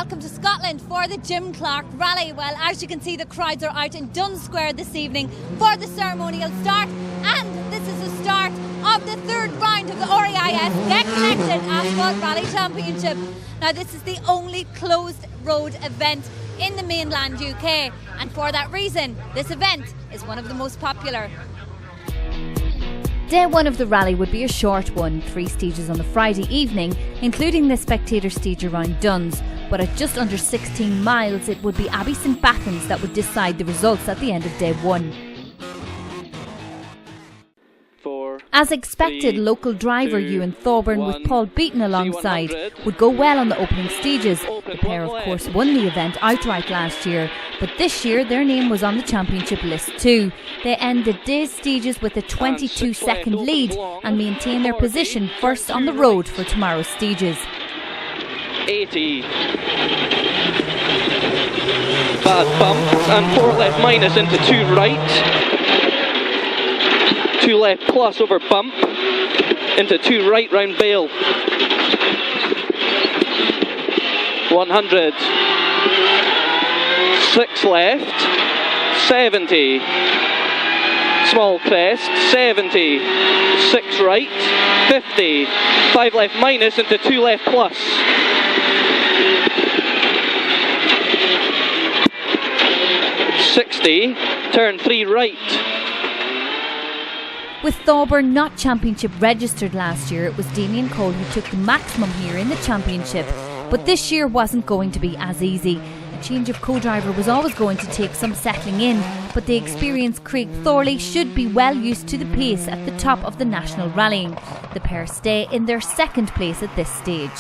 welcome to Scotland for the Jim Clark Rally. Well, as you can see, the crowds are out in Dun Square this evening for the ceremonial start, and this is the start of the third round of the REIS Get Connected Asphalt Rally Championship. Now, this is the only closed road event in the mainland UK, and for that reason, this event is one of the most popular. Day one of the rally would be a short one, 3 stages on the Friday evening, including the spectator stage around Duns. But at just under 16 miles, it would be Abbey St Bathans that would decide the results at the end of day one. As expected, local driver Ewan Thorburn, with Paul Beaton alongside, would go well on the opening stages. The pair, of course, won the event outright last year, but this year their name was on the championship list too. They end the day's stages with a 22-second lead and maintain their position first on the road for tomorrow's stages. 80. Bad bump and 4 left minus into 2 right. 2 left plus over bump into 2 right round bail. 100. 6 left. 70. Small crest. 70. 6 right. 50. 5 left minus into 2 left plus. 60. Turn 3 right. With Thorburn not championship registered last year, it was Damien Cole who took the maximum here in the championship. But this year wasn't going to be as easy. A change of co-driver was always going to take some settling in, but the experienced Craig Thorley should be well used to the pace at the top of the national rallying. The pair stay in their second place at this stage.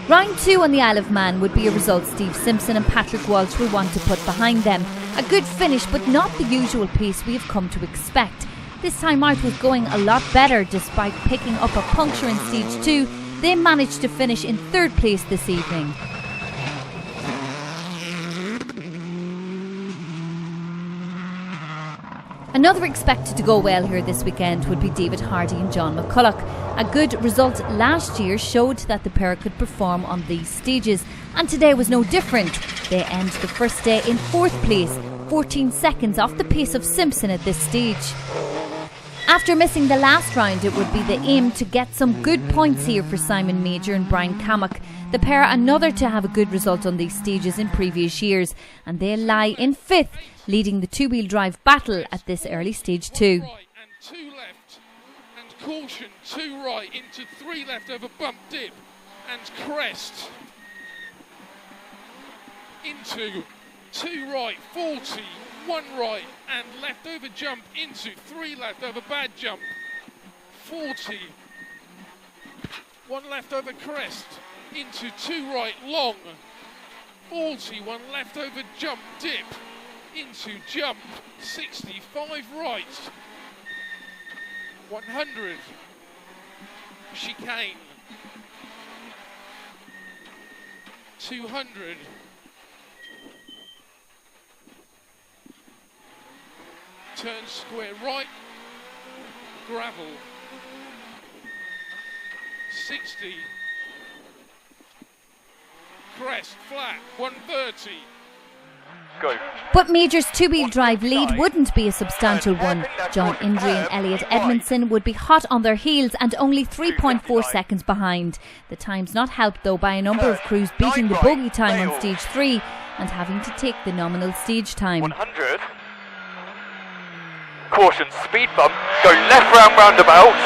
Round 2 on the Isle of Man would be a result Steve Simpson and Patrick Walsh will want to put behind them. A good finish, but not the usual pace we have come to expect. This time out was going a lot better. Despite picking up a puncture in stage 2, they managed to finish in 3rd place this evening. Another expected to go well here this weekend would be David Hardy and John McCulloch. A good result last year showed that the pair could perform on these stages, and today was no different. They end the first day in 4th place, 14 seconds off the pace of Simpson at this stage. After missing the last round, it would be the aim to get some good points here for Simon Major and Brian Cammock. The pair another to have a good result on these stages in previous years, and they lie in 5th, leading the 2-wheel drive battle at this early stage 2. Right and 2 left, and caution, 2 right into 3 left over bump dip and crest into 2 right, 40, 1 right and left over jump into 3 left over bad jump, 40, 1 left over crest into 2 right long, 40, 1 left over jump dip into jump, 65 right, 100, chicane, 200, turn square right, gravel, 60, crest flat, 130. Go. But Major's 2-wheel drive lead wouldn't be a substantial one. John Indry and Elliot Edmondson would be hot on their heels and only 3.4 seconds behind. The time's not helped though by a number of crews beating the bogey time on stage 3 and having to take the nominal stage time. 100. Caution, speed bump, go left round roundabout.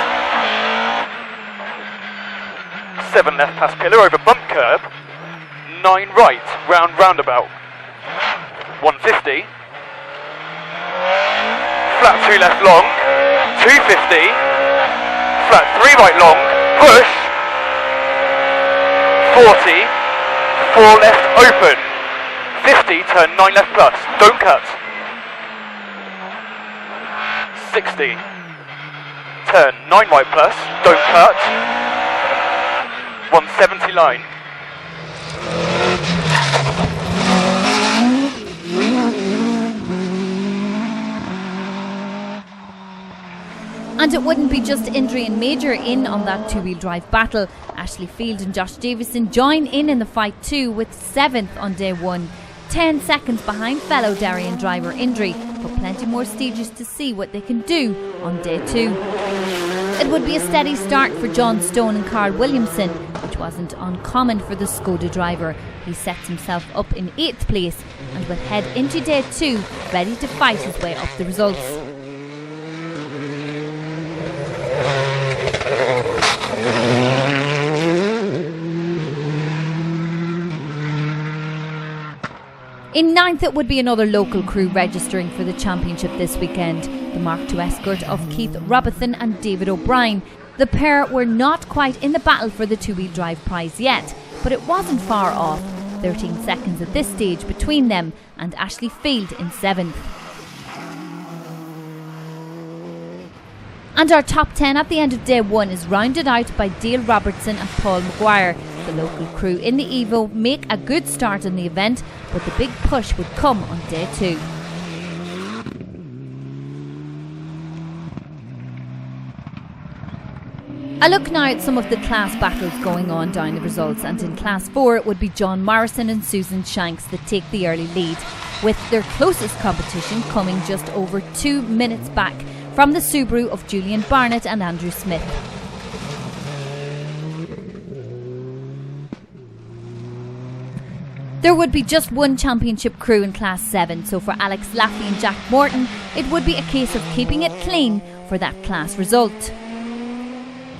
7 left past pillar over bump curb. 9 right round roundabout. 150. Flat 2 left long. 250. Flat 3 right long. Push. 40. 4 left open. 50. Turn 9 left plus. Don't cut. 60. Turn 9 right plus. Don't cut. 170 line. And it wouldn't be just Indri and Major in on that two-wheel drive battle. Ashley Field and Josh Davison join in the fight too, with 7th on day 1. 10 seconds behind fellow Darien driver Indri, but plenty more stages to see what they can do on day 2. It would be a steady start for John Stone and Carl Williamson, which wasn't uncommon for the Skoda driver. He sets himself up in 8th place and will head into day 2 ready to fight his way up the results. In 9th, it would be another local crew registering for the championship this weekend, the Mark II Escort of Keith Robinson and David O'Brien. The pair were not quite in the battle for the two-wheel drive prize yet, but it wasn't far off. 13 seconds at this stage between them and Ashley Field in 7th. And our top 10 at the end of day 1 is rounded out by Dale Robertson and Paul Maguire. The local crew in the Evo make a good start on the event, but the big push would come on day 2. A look now at some of the class battles going on down the results, and in Class 4 it would be John Morrison and Susan Shanks that take the early lead, with their closest competition coming just over 2 minutes back from the Subaru of Julian Barnett and Andrew Smith. There would be just one championship crew in Class 7, so for Alex Laffey and Jack Morton it would be a case of keeping it clean for that class result.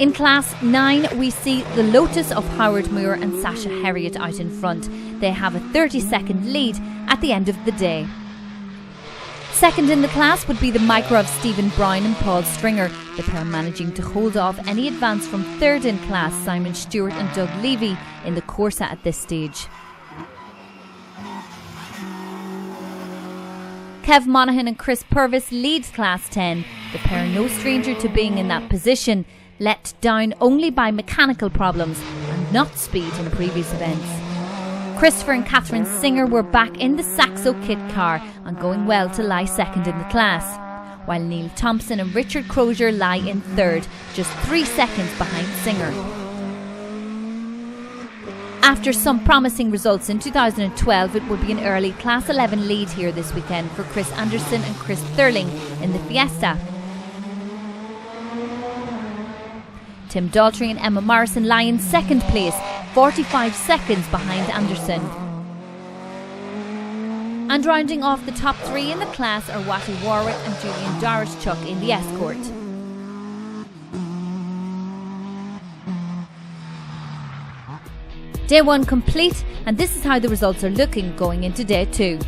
In Class 9 we see the Lotus of Howard Moore and Sasha Herriot out in front. They have a 30-second lead at the end of the day. Second in the class would be the Micra of Stephen Brown and Paul Stringer, the pair managing to hold off any advance from third in class Simon Stewart and Doug Levy in the Corsa at this stage. Kev Monaghan and Chris Purvis lead Class 10, the pair no stranger to being in that position, let down only by mechanical problems and not speed in previous events. Christopher and Catherine Singer were back in the Saxo kit car and going well to lie second in the class, while Neil Thompson and Richard Crozier lie in third, just 3 seconds behind Singer. After some promising results in 2012, it would be an early Class 11 lead here this weekend for Chris Anderson and Chris Thurling in the Fiesta. Tim Daltrey and Emma Morrison lie in second place, 45 seconds behind Anderson. And rounding off the top 3 in the class are Watty Warwick and Julian Darischuk in the Escort. Day 1 complete, and this is how the results are looking going into day 2.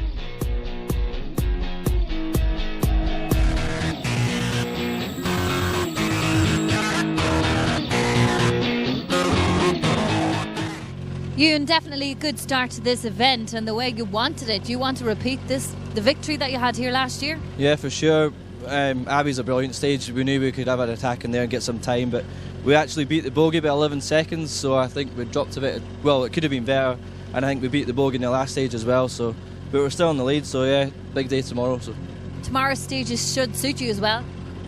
Ewan, definitely a good start to this event and the way you wanted it. Do you want to repeat the victory that you had here last year? Yeah, for sure. Abbey's a brilliant stage. We knew we could have an attack in there and get some time, but we actually beat the bogey by 11 seconds, so I think we dropped a bit. Well, it could have been better, and I think we beat the bogey in the last stage as well, so but we're still in the lead, so yeah, big day tomorrow. So tomorrow's stages should suit you as well?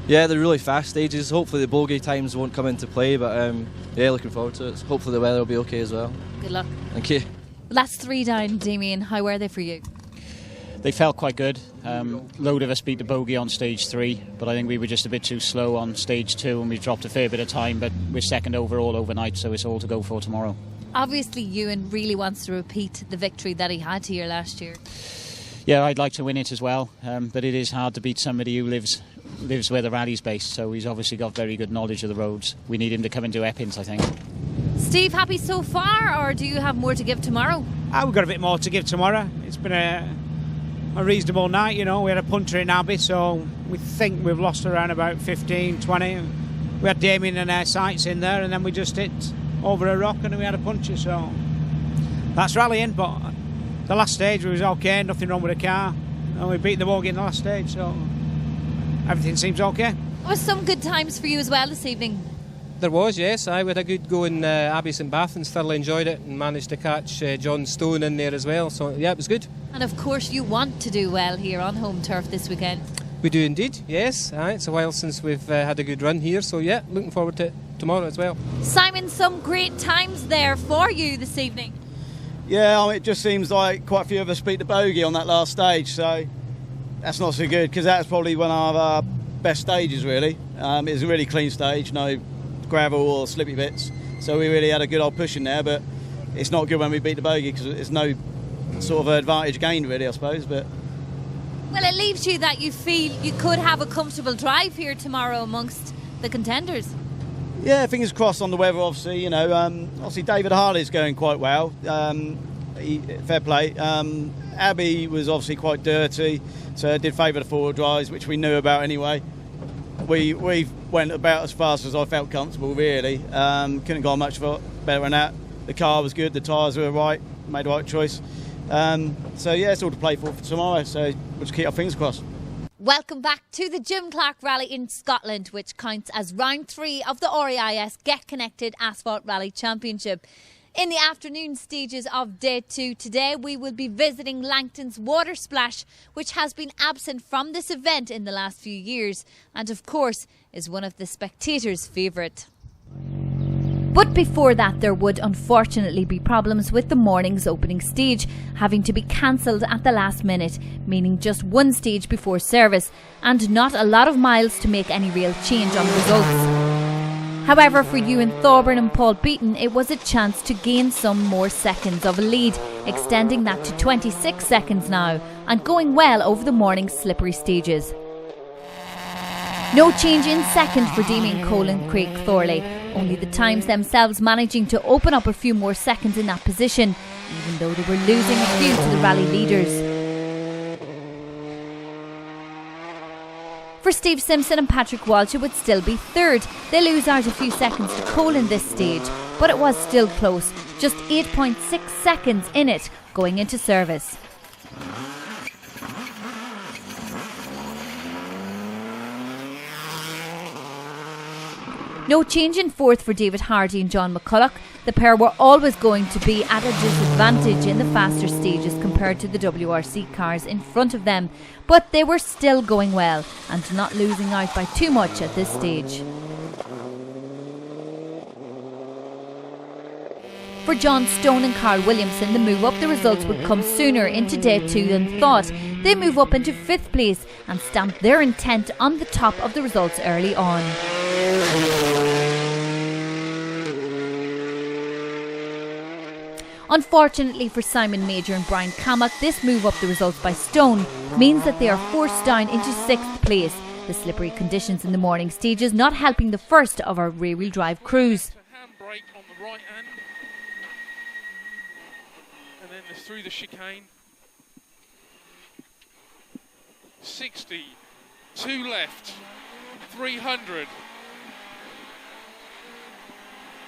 Yeah, they're really fast stages. Hopefully the bogey times won't come into play, but yeah, looking forward to it. Hopefully the weather will be okay as well. Good luck. Thank you. Last 3 down, Damien, how were they for you? They felt quite good. Load of us beat the bogey on stage 3, but I think we were just a bit too slow on stage 2 and we dropped a fair bit of time, but we're second overall overnight, so it's all to go for tomorrow. Obviously Ewan really wants to repeat the victory that he had here last year. Yeah, I'd like to win it as well, but it is hard to beat somebody who lives where the rally's based, so he's obviously got very good knowledge of the roads. We need him to come into Eppins, I think. Steve, happy so far, or do you have more to give tomorrow? We've got a bit more to give tomorrow. It's been a reasonable night, you know. We had a punter in Abbey, so we think we've lost around about 15, 20. We had Damien and our sights in there, and then we just hit over a rock and we had a puncher, so that's rallying. But the last stage was okay, nothing wrong with the car, and we beat the bogey in the last stage, so everything seems okay. There was some good times for you as well this evening. There was, yes. We had a good go in Abbey St Bathans, thoroughly enjoyed it and managed to catch John Stone in there as well, so yeah, it was good. And of course you want to do well here on home turf this weekend. We do indeed, yes. It's a while since we've had a good run here, so yeah, looking forward to tomorrow as well. Simon, some great times there for you this evening. Yeah, it just seems like quite a few of us beat the bogey on that last stage, so that's not so good, because that's probably one of our best stages, really. It was a really clean stage, no gravel or slippy bits, so we really had a good old push in there, but it's not good when we beat the bogey because there's no sort of advantage gained, really, I suppose. But well, it leaves you that you feel you could have a comfortable drive here tomorrow amongst the contenders. Yeah, fingers crossed on the weather, obviously. Obviously David Harley's going quite well. Fair play. Abbey was obviously quite dirty, so it did favour the forward drives, which we knew about anyway. We went about as fast as I felt comfortable, really. Couldn't have gone much better than that. The car was good, the tyres were right, made the right choice. So yeah, it's all to play for tomorrow, so we'll just keep our fingers crossed. Welcome back to the Jim Clark Rally in Scotland, which counts as round 3 of the REIS Get Connected Asphalt Rally Championship. In the afternoon stages of day 2 today, we will be visiting Langton's Water Splash, which has been absent from this event in the last few years and of course is one of the spectators' favourite. But before that, there would unfortunately be problems with the morning's opening stage having to be cancelled at the last minute, meaning just one stage before service and not a lot of miles to make any real change on the results. However, for Ewan Thorburn and Paul Beaton, it was a chance to gain some more seconds of a lead, extending that to 26 seconds now and going well over the morning's slippery stages. No change in second for Damien Cole and Craig Thorley, only the times themselves managing to open up a few more seconds in that position, even though they were losing a few to the rally leaders. For Steve Simpson and Patrick Walsh, it would still be third. They lose out a few seconds to Cole in this stage, but it was still close, just 8.6 seconds in it going into service. No change in fourth for David Hardy and John McCulloch. The pair were always going to be at a disadvantage in the faster stages compared to the WRC cars in front of them, but they were still going well and not losing out by too much at this stage. For John Stone and Carl Williamson, the move up the results would come sooner into day 2 than thought. They move up into 5th place and stamp their intent on the top of the results early on. Unfortunately for Simon Major and Brian Cammock, this move up the results by Stone means that they are forced down into 6th place. The slippery conditions in the morning stages not helping the first of our rear-wheel drive crews. Handbrake on the right hand, and then through the chicane. 60, 2 left, 300,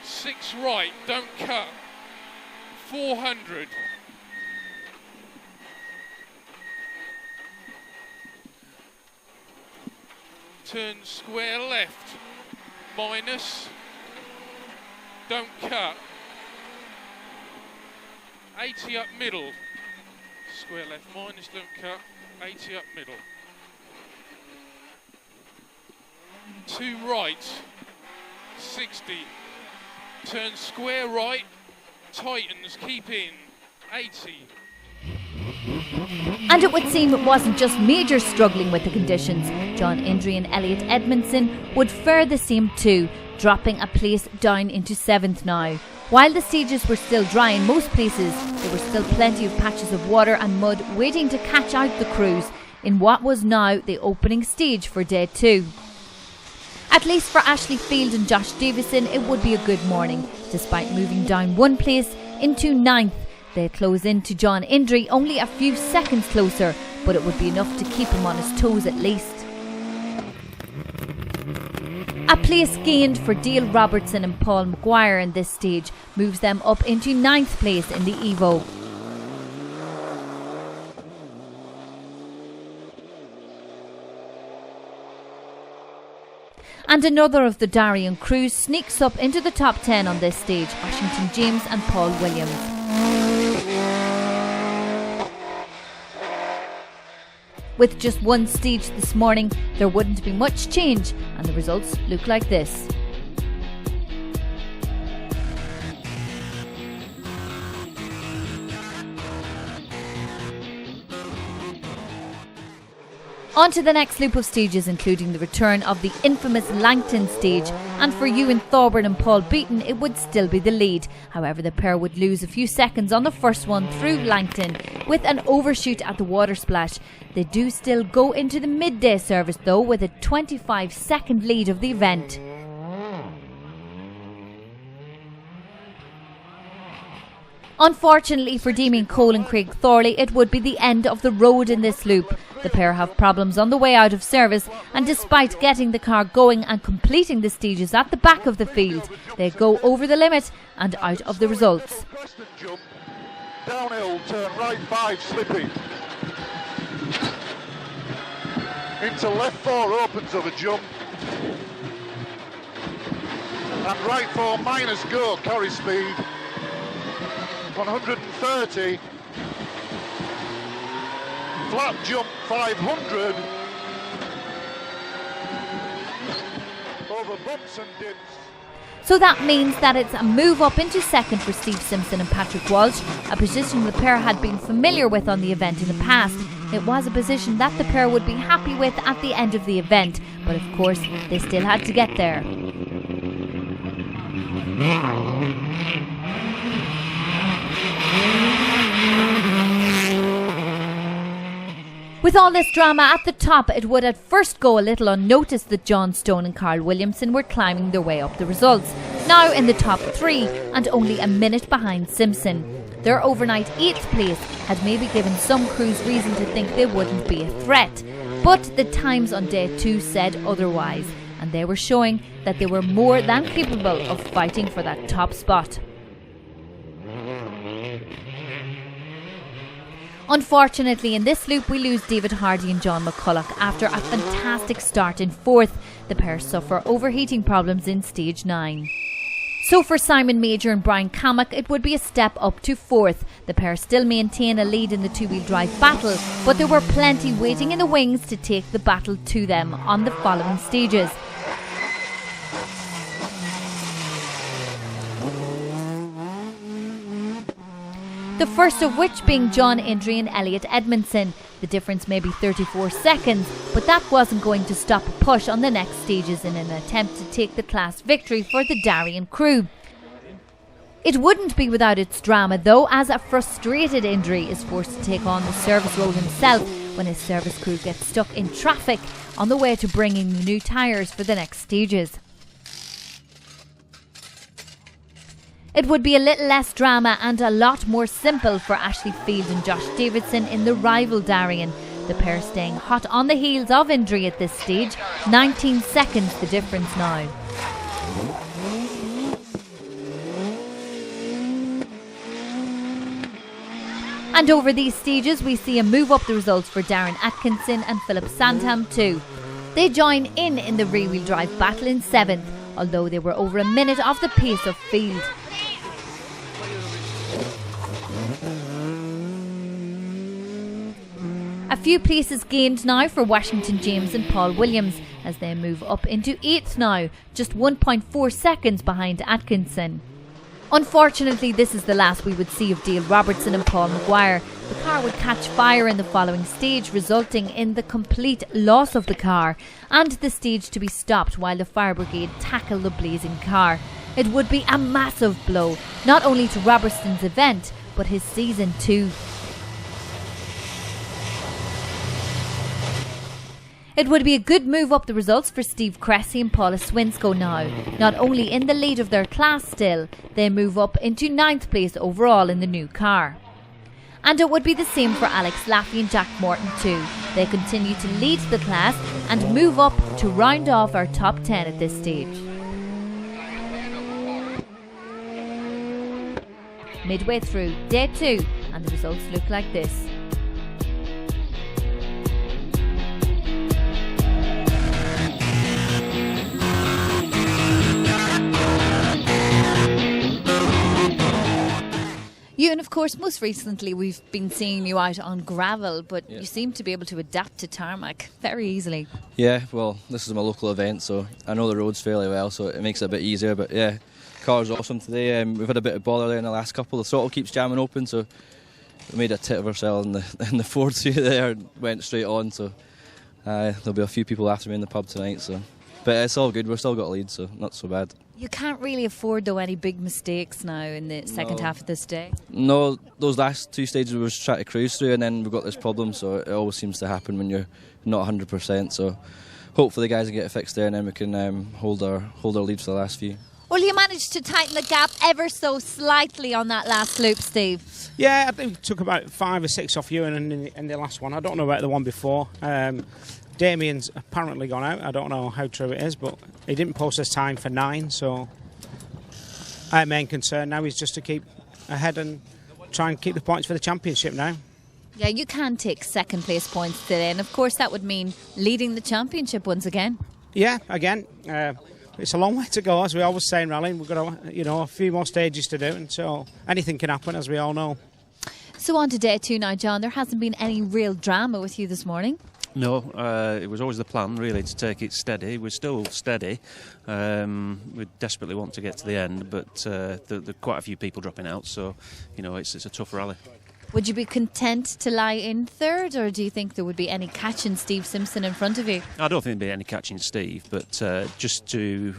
6 right, don't cut. 400. Turn square left, minus, don't cut. 80 up middle, square left, minus, don't cut. 80 up middle. 2 right, 60. Turn square right, tightens, keep in, 80. And it would seem it wasn't just Major struggling with the conditions. John Indry and Elliot Edmondson would fare the same too, dropping a place down into 7th now. While the stages were still dry in most places, there were still plenty of patches of water and mud waiting to catch out the crews in what was now the opening stage for day 2. At least for Ashley Field and Josh Davison, it would be a good morning. Despite moving down 1 place into 9th, they close in to John Indry only a few seconds closer, but it would be enough to keep him on his toes at least. A place gained for Dale Robertson and Paul Maguire in this stage moves them up into 9th place in the Evo. And another of the Darien crews sneaks up into the top 10 on this stage, Washington James and Paul Williams. With just one stage this morning, there wouldn't be much change, and the results look like this. On to the next loop of stages, including the return of the infamous Langton stage, and for Ewan Thorburn and Paul Beaton it would still be the lead. However, the pair would lose a few seconds on the first one through Langton with an overshoot at the water splash. They do still go into the midday service though with a 25-second lead of the event. Unfortunately for Damien Cole and Craig Thorley, it would be the end of the road in this loop. The pair have problems on the way out of service, and despite getting the car going and completing the stages at the back of the field, they go over the limit and out of the results. Downhill, turn right 5, slippy. Into left 4, opens of a jump. And right 4, minus go, carry speed. 130, flat jump 500, over bumps and dips. So that means that it's a move up into second for Steve Simpson and Patrick Walsh, a position the pair had been familiar with on the event in the past. It was a position that the pair would be happy with at the end of the event, but of course they still had to get there. With all this drama at the top, it would at first go a little unnoticed that John Stone and Carl Williamson were climbing their way up the results, now in the top 3 and only a minute behind Simpson. Their overnight 8th place had maybe given some crews reason to think they wouldn't be a threat, but the times on day 2 said otherwise, and they were showing that they were more than capable of fighting for that top spot. Unfortunately, in this loop we lose David Hardy and John McCulloch after a fantastic start in 4th. The pair suffer overheating problems in stage 9. So for Simon Major and Brian Cammack, it would be a step up to 4th. The pair still maintain a lead in the two-wheel drive battle, but there were plenty waiting in the wings to take the battle to them on the following stages. The first of which being John Indry and Elliot Edmondson. The difference may be 34 seconds, but that wasn't going to stop a push on the next stages in an attempt to take the class victory for the Darien crew. It wouldn't be without its drama though, as a frustrated Indry is forced to take on the service role himself when his service crew gets stuck in traffic on the way to bringing the new tyres for the next stages. It would be a little less drama and a lot more simple for Ashley Field and Josh Davidson in the rival Darien. The pair staying hot on the heels of Indry at this stage, 19 seconds the difference now. And over these stages we see a move up the results for Darren Atkinson and Philip Sandham too. They join in the rear-wheel drive battle in 7th, although they were over a minute off the pace of Field. A few places gained now for Washington James and Paul Williams as they move up into 8th now, just 1.4 seconds behind Atkinson. Unfortunately, this is the last we would see of Dale Robertson and Paul Maguire. The car would catch fire in the following stage, resulting in the complete loss of the car and the stage to be stopped while the fire brigade tackle the blazing car. It would be a massive blow, not only to Robertson's event, but his season too. It would be a good move up the results for Steve Cressy and Paula Swinscoe now. Not only in the lead of their class still, they move up into 9th place overall in the new car. And it would be the same for Alex Laffey and Jack Morton too. They continue to lead the class and move up to round off our top 10 at this stage. Midway through day 2, and the results look like this. And of course, most recently we've been seeing you out on gravel, but you seem to be able to adapt to tarmac very easily. Yeah, well, this is my local event, so I know the roads fairly well, so it makes it a bit easier. But yeah, car's awesome today. We've had a bit of bother there in the last couple. The throttle keeps jamming open, so we made a tit of ourselves in the Ford through there and went straight on. So there'll be a few people after me in the pub tonight. So, but it's all good. We've still got a lead, so not so bad. You can't really afford, though, any big mistakes now in the second half of this day. No, those last two stages we were trying to cruise through, and then we've got this problem, so it always seems to happen when you're not 100%. So hopefully the guys will get it fixed there, and then we can hold our lead for the last few. Well, you managed to tighten the gap ever so slightly on that last loop, Steve. Yeah, I think it took about 5 or 6 off you in the last one. I don't know about the one before. Damien's apparently gone out. I don't know how true it is, but he didn't post his time for 9, so our main concern now is just to keep ahead and try and keep the points for the championship now. Yeah, you can take second place points today, and of course that would mean leading the championship once again. Yeah, again, it's a long way to go, as we always say in rallying. We've got a few more stages to do, and so anything can happen, as we all know. So on to day 2 now, John. There hasn't been any real drama with you this morning. No, it was always the plan, really, to take it steady. We're still steady. We desperately want to get to the end, but there are quite a few people dropping out, so, it's a tough rally. Would you be content to lie in third, or do you think there would be any catching Steve Simpson in front of you? I don't think there'd be any catching Steve, but just to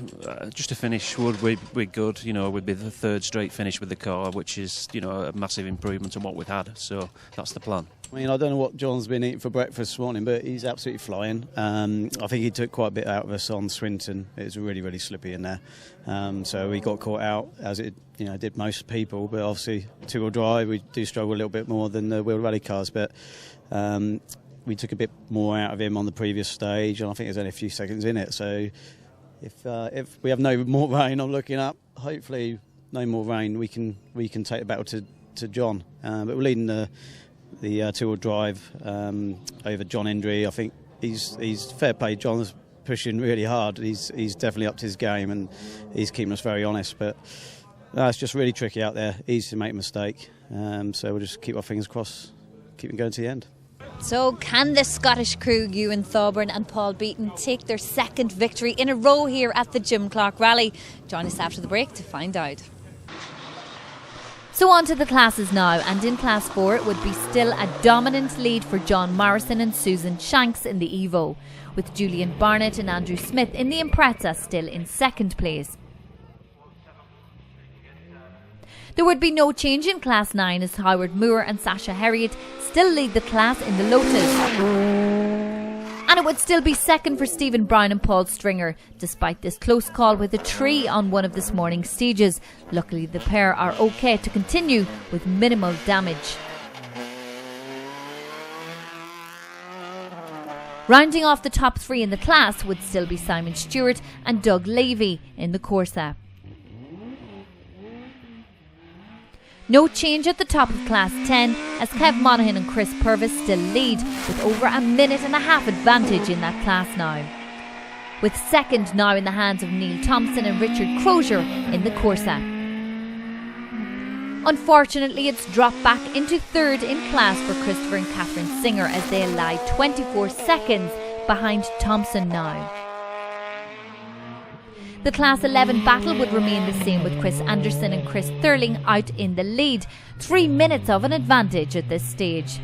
finish would be good. Would be the third straight finish with the car, which is a massive improvement on what we've had. So that's the plan. I mean, I don't know what John's been eating for breakfast this morning, but he's absolutely flying. I think he took quite a bit out of us on Swinton. It was really, really slippy in there. So we got caught out, as it did most people. But obviously, two-wheel drive, we do struggle a little bit more than the wheel rally cars. But we took a bit more out of him on the previous stage, and I think there's only a few seconds in it. So if we have no more rain, I'm looking up. Hopefully, no more rain. We can take the battle to John. But we're leading the two-wheel drive over John Hendry. I think he's fair play. John's pushing really hard. He's definitely upped his game, and he's keeping us very honest. But it's just really tricky out there. Easy to make a mistake. So we'll just keep our fingers crossed, keep it going to the end. So can the Scottish crew, Ewan Thorburn and Paul Beaton, take their second victory in a row here at the Jim Clark Rally? Join us after the break to find out. So on to the classes now, and in Class 4 it would be still a dominant lead for John Morrison and Susan Shanks in the Evo, with Julian Barnett and Andrew Smith in the Impreza still in second place. There would be no change in Class 9 as Howard Moore and Sasha Herriot still lead the class in the Lotus. And it would still be second for Stephen Brown and Paul Stringer, despite this close call with a tree on one of this morning's stages. Luckily, the pair are okay to continue with minimal damage. Rounding off the top 3 in the class would still be Simon Stewart and Doug Levy in the Corsa. No change at the top of Class 10 as Kev Monaghan and Chris Purvis still lead with over a minute and a half advantage in that class now. With second now in the hands of Neil Thompson and Richard Crozier in the Corsa. Unfortunately, it's dropped back into third in class for Christopher and Catherine Singer as they lie 24 seconds behind Thompson now. The Class 11 battle would remain the same with Chris Anderson and Chris Thurling out in the lead, 3 minutes of an advantage at this stage.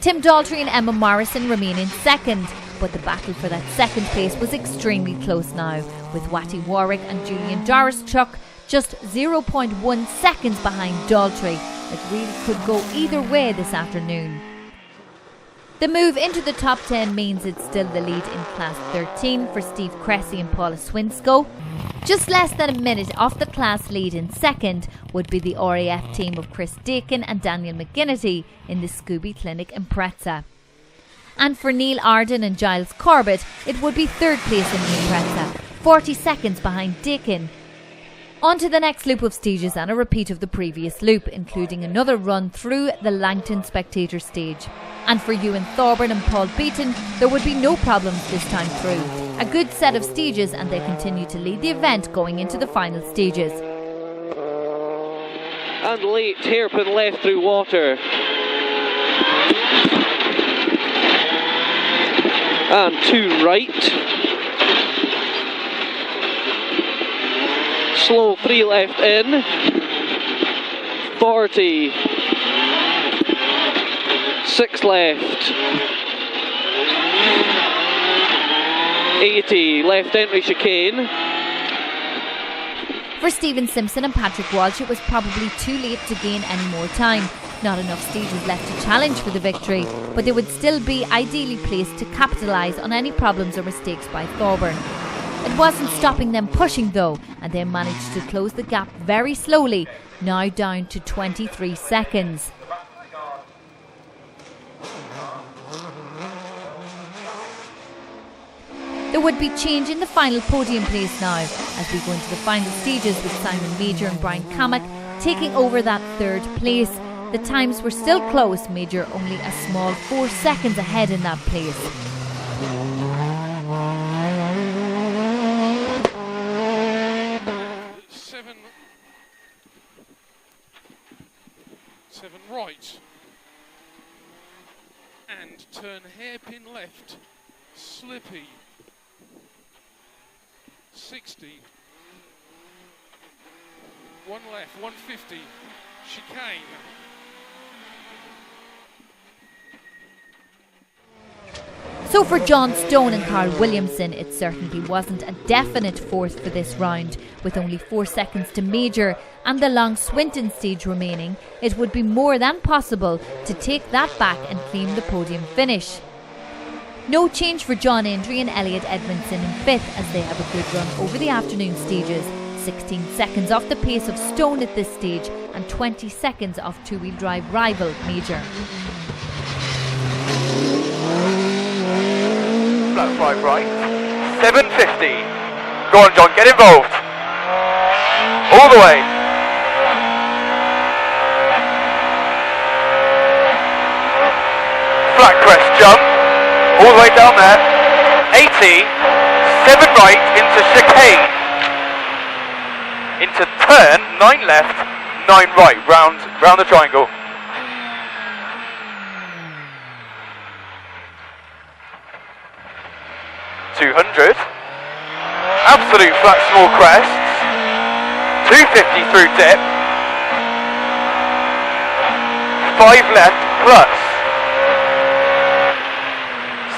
Tim Daltrey and Emma Morrison remain in second, but the battle for that second place was extremely close now, with Watty Warwick and Julian Darischuk just 0.1 seconds behind Daltrey. It really could go either way this afternoon. The move into the top 10 means it's still the lead in Class 13 for Steve Cressy and Paula Swinsko. Just less than a minute off the class lead in second would be the RAF team of Chris Dakin and Daniel McGinnity in the Scooby Clinic Impreza. And for Neil Arden and Giles Corbett, it would be third place in the Impreza, 40 seconds behind Dakin. On to the next loop of stages and a repeat of the previous loop, including another run through the Langton Spectator stage. And for Ewan Thorburn and Paul Beaton, there would be no problems this time through. A good set of stages, and they continue to lead the event going into the final stages. and late, hairpin left through water. And 2 right. Slow 3 left in. 40. 6 left. 80, left entry chicane. For Stephen Simpson and Patrick Walsh, it was probably too late to gain any more time. Not enough stages left to challenge for the victory, but they would still be ideally placed to capitalise on any problems or mistakes by Thorburn. It wasn't stopping them pushing though, and they managed to close the gap very slowly, now down to 23 seconds. There would be change in the final podium place now, as we go into the final stages with Simon Major and Brian Cammack taking over that 3rd place. The times were still close, Major only a small 4 seconds ahead in that place. Seven right. And turn hairpin left. Slippy. 60. 1 left, 150. Chicane. So for John Stone and Carl Williamson, it certainly wasn't a definite 4th for this round. With only 4 seconds to Major and the long Swinton stage remaining, it would be more than possible to take that back and claim the podium finish. No change for John Endry and Elliot Edmondson in 5th, as they have a good run over the afternoon stages. 16 seconds off the pace of Stone at this stage and 20 seconds off 2-wheel drive rival Major. Flat 5 right. 750. Go on, John, get involved. All the way. Flat crest jump. All the way down there. 80. 7 right into chicane. Into turn. 9 left. 9 right. Round the triangle. Absolute flat small crests. 250 through dip. 5 left plus.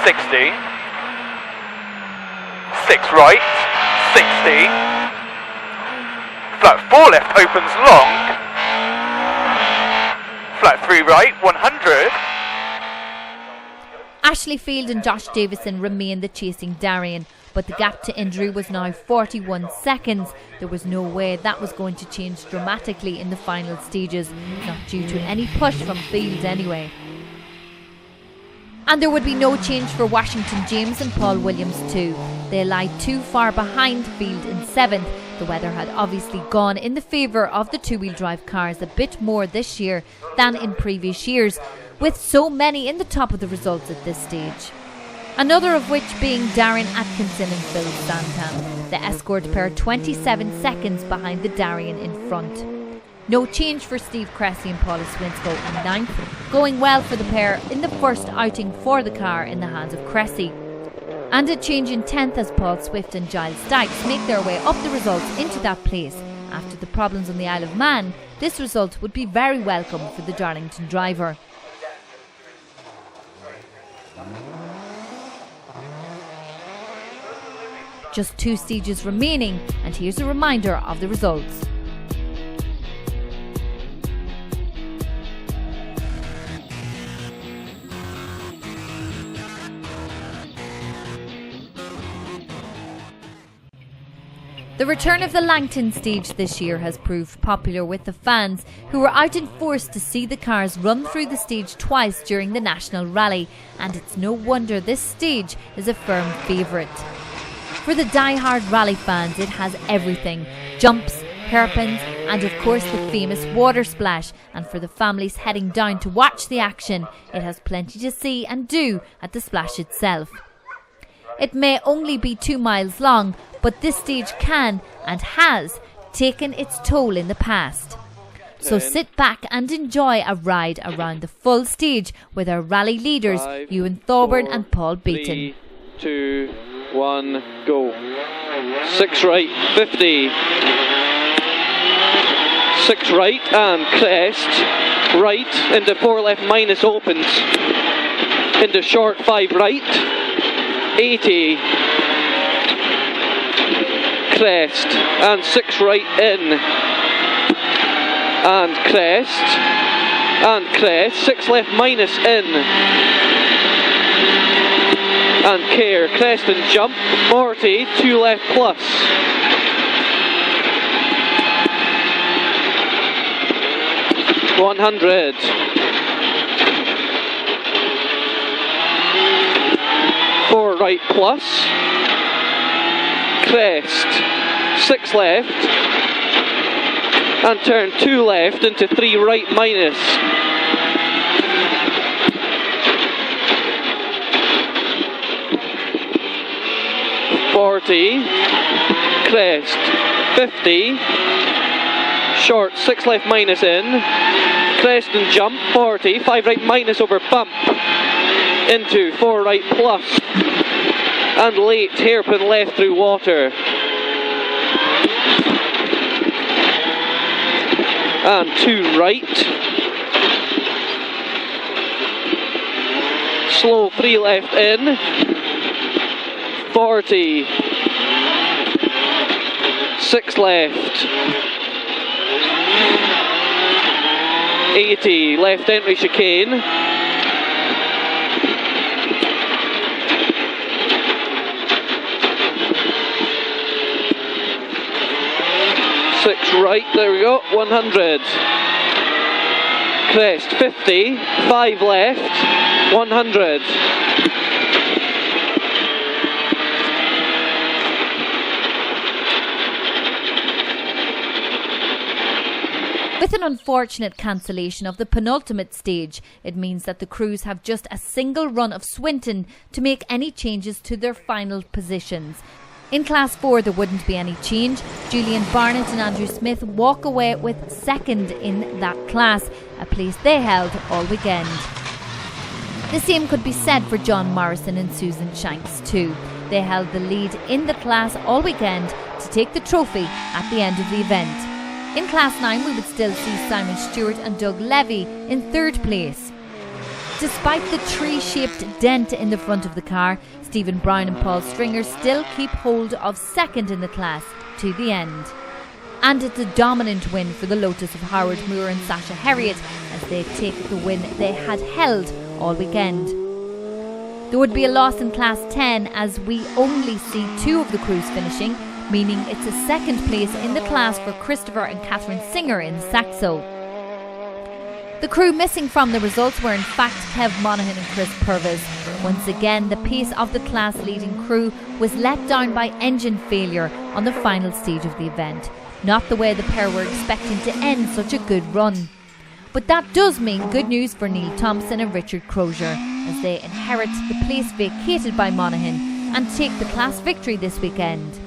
60. 6 right. 60. Flat 4 left opens long. Flat 3 right. 100. Ashley Field and Josh Davison remained the chasing Darien, but the gap to injury was now 41 seconds. There was no way that was going to change dramatically in the final stages, not due to any push from Field anyway. And there would be no change for Washington James and Paul Williams too. They lied too far behind Field in 7th. The weather had obviously gone in the favour of the 2-wheel drive cars a bit more this year than in previous years, with so many in the top of the results at this stage. Another of which being Darren Atkinson and Phil Santan. The escort pair 27 seconds behind the Darien in front. No change for Steve Cressy and Paula Swinscoe in 9th, going well for the pair in the first outing for the car in the hands of Cressy. And a change in 10th as Paul Swift and Giles Dykes make their way up the results into that place. After the problems on the Isle of Man, this result would be very welcome for the Darlington driver. Just 2 stages remaining, and here's a reminder of the results. The return of the Langton stage this year has proved popular with the fans, who were out in force to see the cars run through the stage twice during the National Rally, and it's no wonder this stage is a firm favourite. For the die-hard rally fans, it has everything: jumps, hairpins, and of course the famous water splash. And for the families heading down to watch the action, it has plenty to see and do at the splash itself. It may only be 2 miles long, but this stage can and has taken its toll in the past. So sit back and enjoy a ride around the full stage with our rally leaders, Ewan Thorburn and Paul Beaton. 3, 2, 1, go. 6 right, 50. 6 right and crest. Right into 4 left minus opens. Into short 5 right. 80. Crest and 6 right in. And crest. And crest. 6 left minus in. And care, crest and jump, 40, 2 left plus. $100. Four right plus. Crest, 6 left. And turn 2 left into 3 right minus. Crest, 50, short 6 left minus in, crest and jump, 40, 5 right minus over bump, into 4 right plus, and late hairpin left through water, and 2 right, slow 3 left in, 40, 6 left, 80, left entry chicane, 6 right, there we go, 100, crest, 50, 5 left, 100. With an unfortunate cancellation of the penultimate stage, it means that the crews have just a single run of Swinton to make any changes to their final positions. In Class 4 there wouldn't be any change. Julian Barnett and Andrew Smith walk away with second in that class, a place they held all weekend. The same could be said for John Morrison and Susan Shanks too. They held the lead in the class all weekend to take the trophy at the end of the event. In Class 9 we would still see Simon Stewart and Doug Levy in third place. Despite the tree-shaped dent in the front of the car, Stephen Brown and Paul Stringer still keep hold of second in the class to the end. And it's a dominant win for the Lotus of Howard Moore and Sasha Herriott as they take the win they had held all weekend. There would be a loss in Class 10 as we only see 2 of the crews finishing, meaning it's a second place in the class for Christopher and Catherine Singer in Saxo. The crew missing from the results were in fact Kev Monaghan and Chris Purvis. Once again, the pace of the class leading crew was let down by engine failure on the final stage of the event. Not the way the pair were expecting to end such a good run. But that does mean good news for Neil Thompson and Richard Crozier as they inherit the place vacated by Monaghan and take the class victory this weekend.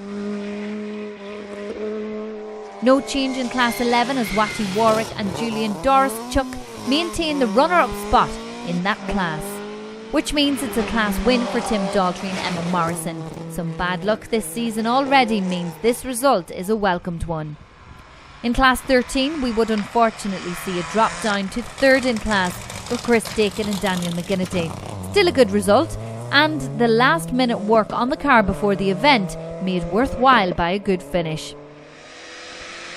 No change in Class 11 as Watty Warwick and Julian Doris-Chuck maintain the runner-up spot in that class, which means it's a class win for Tim Daltrey and Emma Morrison. Some bad luck this season already means this result is a welcomed one. In Class 13 we would unfortunately see a drop down to third in class for Chris Dakin and Daniel McGinnity. Still a good result, and the last minute work on the car before the event made worthwhile by a good finish.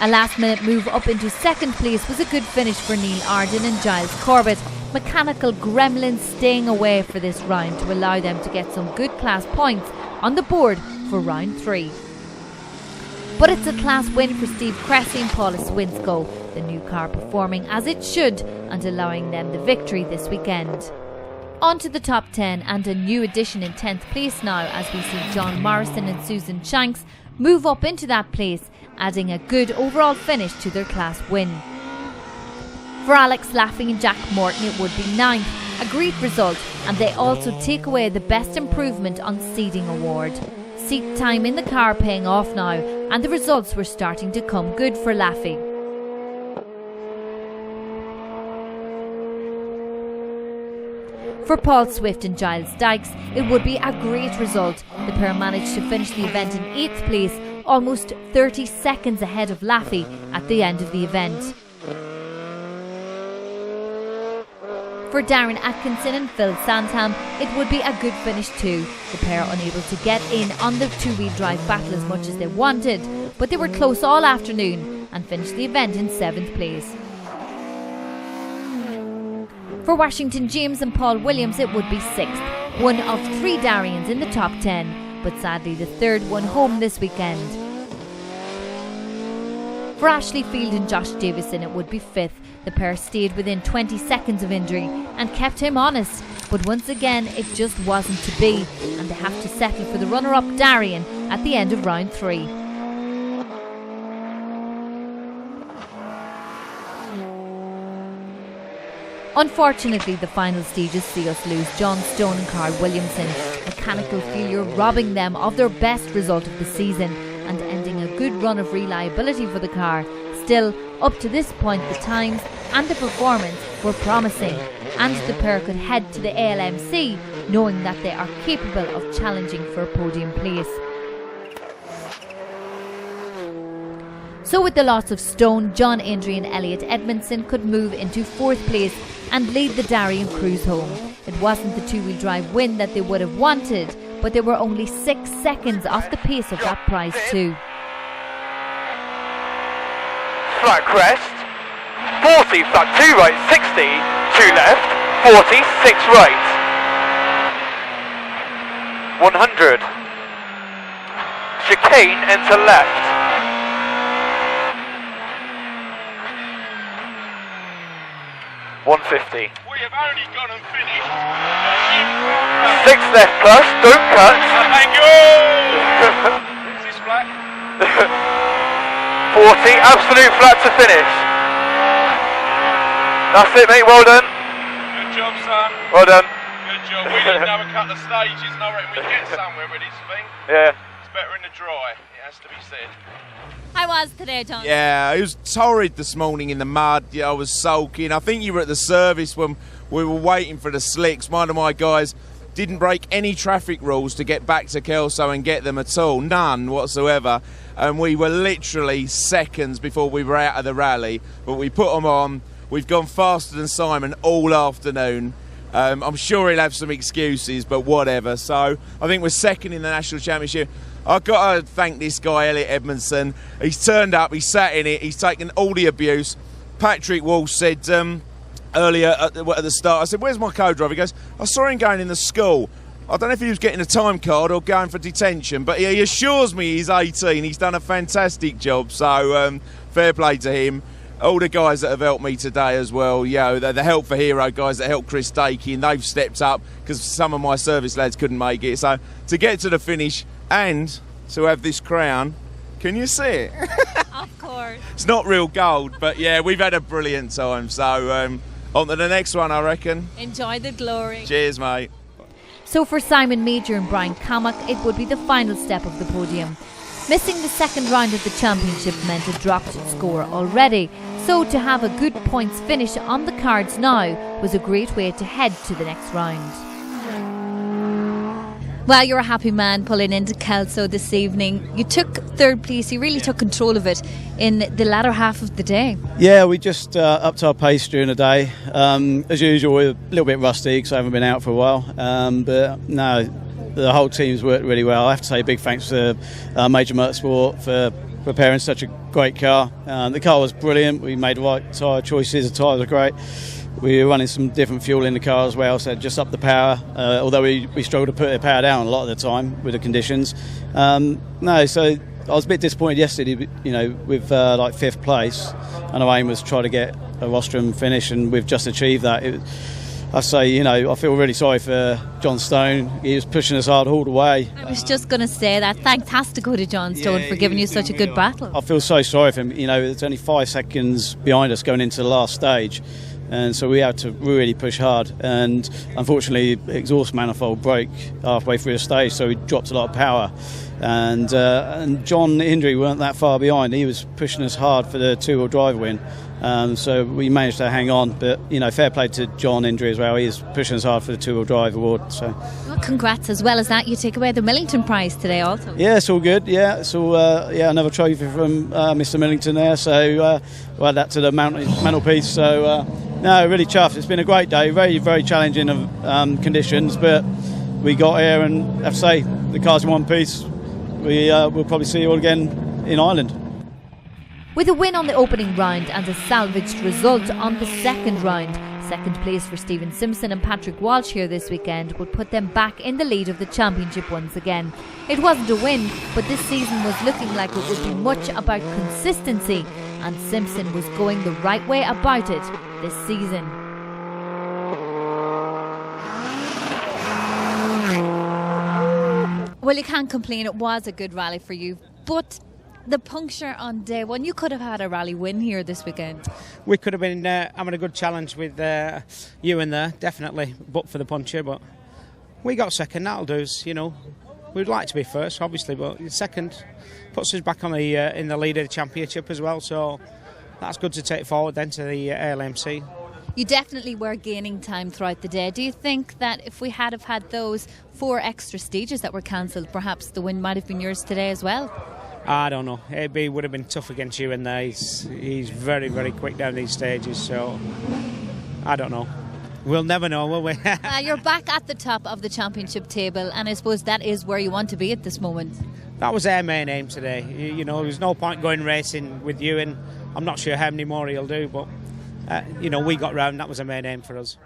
A last minute move up into second place was a good finish for Neil Arden and Giles Corbett. Mechanical gremlins staying away for this round to allow them to get some good class points on the board for round 3. But it's a class win for Steve Cressy and Paula Swinscoe, the new car performing as it should and allowing them the victory this weekend. On to the top 10 and a new addition in 10th place now as we see John Morrison and Susan Shanks move up into that place, adding a good overall finish to their class win. For Alex Laffey and Jack Morton it would be 9th, a great result, and they also take away the best improvement on seeding award. Seat time in the car paying off now, and the results were starting to come good for Laffey. For Paul Swift and Giles Dykes, it would be a great result. The pair managed to finish the event in 8th place, almost 30 seconds ahead of Laffey at the end of the event. For Darren Atkinson and Phil Sandham, it would be a good finish too. The pair unable to get in on the two-wheel drive battle as much as they wanted, but they were close all afternoon and finished the event in 7th place. For Washington James and Paul Williams, it would be 6th, one of 3 Darians in the top 10, but sadly the third one home this weekend. For Ashley Field and Josh Davison, it would be 5th. The pair stayed within 20 seconds of injury and kept him honest, but once again it just wasn't to be, and they have to settle for the runner-up Darien at the end of round 3. Unfortunately, the final stages see us lose John Stone and Carl Williamson, mechanical failure robbing them of their best result of the season and ending a good run of reliability for the car. Still, up to this point the times and the performance were promising, and the pair could head to the ALMC knowing that they are capable of challenging for a podium place. So with the loss of Stone, John Indry and Elliot Edmondson could move into 4th place and lead the Darien Cruise home. It wasn't the two-wheel drive win that they would have wanted, but they were only 6 seconds off the pace of that prize too. Flat crest, 40, flat 2 right, 60, 2 left, 40, 6 right, 100, chicane, enter left, 150. We have only gone and finished. 6 left plus, don't cut. Thank you! Is this flat? 40, absolute flat to finish. That's it, mate, well done. Good job, son. Well done. Good job. We didn't have a couple of stages, and I reckon we get somewhere with this thing. Yeah. It's better in the dry, it has to be said. How was today, John? Yeah, it was torrid this morning in the mud. Yeah, I was soaking. I think you were at the service when we were waiting for the slicks. One of my guys didn't break any traffic rules to get back to Kelso and get them at all. None whatsoever. And we were literally seconds before we were out of the rally. But we put them on. We've gone faster than Simon all afternoon. I'm sure he'll have some excuses, but whatever. So I think we're second in the National Championship. I've got to thank this guy, Elliot Edmondson. He's turned up, he's sat in it, he's taken all the abuse. Patrick Walsh said earlier at the start, I said, where's my co-driver? He goes, I saw him going in the school. I don't know if he was getting a time card or going for detention, but he assures me he's 18. He's done a fantastic job, so fair play to him. All the guys that have helped me today as well, the Help for Hero guys that helped Chris Dakey, and they've stepped up because some of my service lads couldn't make it. So to get to the finish and to have this crown, can you see it? Of course. It's not real gold, but yeah, we've had a brilliant time. So on to the next one, I reckon. Enjoy the glory. Cheers, mate. So for Simon Major and Brian Cammock, it would be the final step of the podium. Missing the second round of the championship meant a dropped score already, so to have a good points finish on the cards now was a great way to head to the next round. Well, you're a happy man pulling into Kelso this evening. You took 3rd place, you really took control of it in the latter half of the day. Yeah, we just upped our pace during the day. As usual, we're a little bit rusty because I haven't been out for a while. But no, the whole team's worked really well. I have to say big thanks to Major Motorsport for preparing such a great car. The car was brilliant. We made the right tyre choices. The tyres were great. We were running some different fuel in the car as well, so just up the power, although we struggled to put the power down a lot of the time with the conditions. So I was a bit disappointed yesterday, with like 5th place, and our aim was to try to get a rostrum finish, and we've just achieved that. I feel really sorry for John Stone. He was pushing us hard all the way. I was just going to say that. Thanks has to go to John Stone for giving you such a good battle. I feel so sorry for him. It's only 5 seconds behind us going into the last stage. And so we had to really push hard, and unfortunately exhaust manifold broke halfway through the stage, so we dropped a lot of power, and John Indry weren't that far behind. He was pushing us hard for the 2-wheel drive win, So we managed to hang on, but fair play to John Indri as well. He's pushing us hard for the 2-wheel drive award. So well, congrats. As well as that, you take away the Millington Prize today also. Yeah, it's all good. Yeah, it's all another trophy from Mr. Millington there. So we'll add that to the mantelpiece. So no, really chuffed. It's been a great day. Very, very challenging conditions, but we got here, and I have to say the car's in one piece. We'll probably see you all again in Ireland. With a win on the opening round and a salvaged result on the second round, second place for Stephen Simpson and Patrick Walsh here this weekend would put them back in the lead of the championship once again. It wasn't a win, but this season was looking like it would be much about consistency, and Simpson was going the right way about it this season. Well, you can't complain, it was a good rally for you, but the puncture on day one, you could have had a rally win here this weekend. We could have been having a good challenge with you in there, definitely, but for the puncture. But we got second, that'll do us. We'd like to be first, obviously, but second puts us back on the in the lead of the championship as well. So that's good to take forward then to the ALMC. You definitely were gaining time throughout the day. Do you think that if we had have had those 4 extra stages that were cancelled, perhaps the win might have been yours today as well? I don't know. AB would have been tough against you in there. He's very, very quick down these stages, so I don't know. We'll never know, will we? You're back at the top of the championship table, and I suppose that is where you want to be at this moment. That was our main aim today. There's no point going racing with you, and I'm not sure how many more he'll do, but we got round. That was the main aim for us.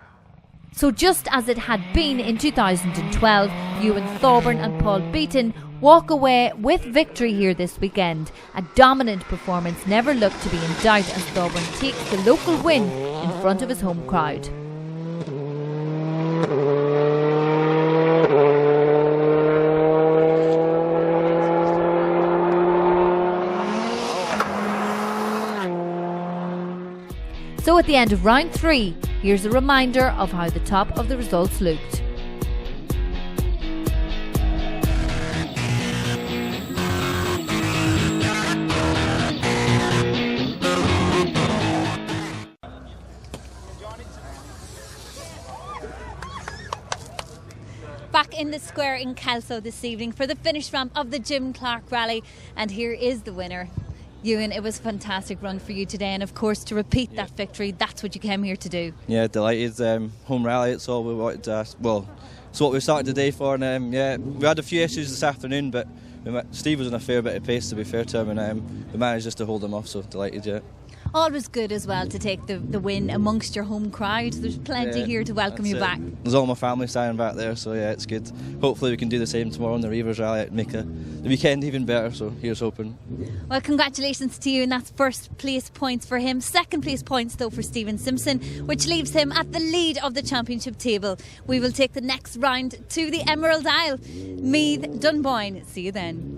So just as it had been in 2012, Ewan Thorburn and Paul Beaton walk away with victory here this weekend. A dominant performance never looked to be in doubt as Thorburn takes the local win in front of his home crowd. So at the end of round 3, here's a reminder of how the top of the results looked. Back in the square in Kelso this evening for the finish ramp of the Jim Clark Rally, and here is the winner. Ewan, it was a fantastic run for you today, and of course to repeat that victory, that's what you came here to do. Yeah, delighted. Home rally, it's all we wanted to, it's what we started the day for, and we had a few issues this afternoon, but Steve was on a fair bit of pace, to be fair to him, and we managed just to hold him off, so delighted, yeah. Always good as well to take the win amongst your home crowd. There's plenty here to welcome you back. There's all my family standing back there, so yeah, it's good. Hopefully we can do the same tomorrow in the Reavers Rally and make the weekend even better, so here's hoping. Well, congratulations to you, and that's first place points for him. Second place points though for Stephen Simpson, which leaves him at the lead of the championship table. We will take the next round to the Emerald Isle. Meath, Dunboyne. See you then.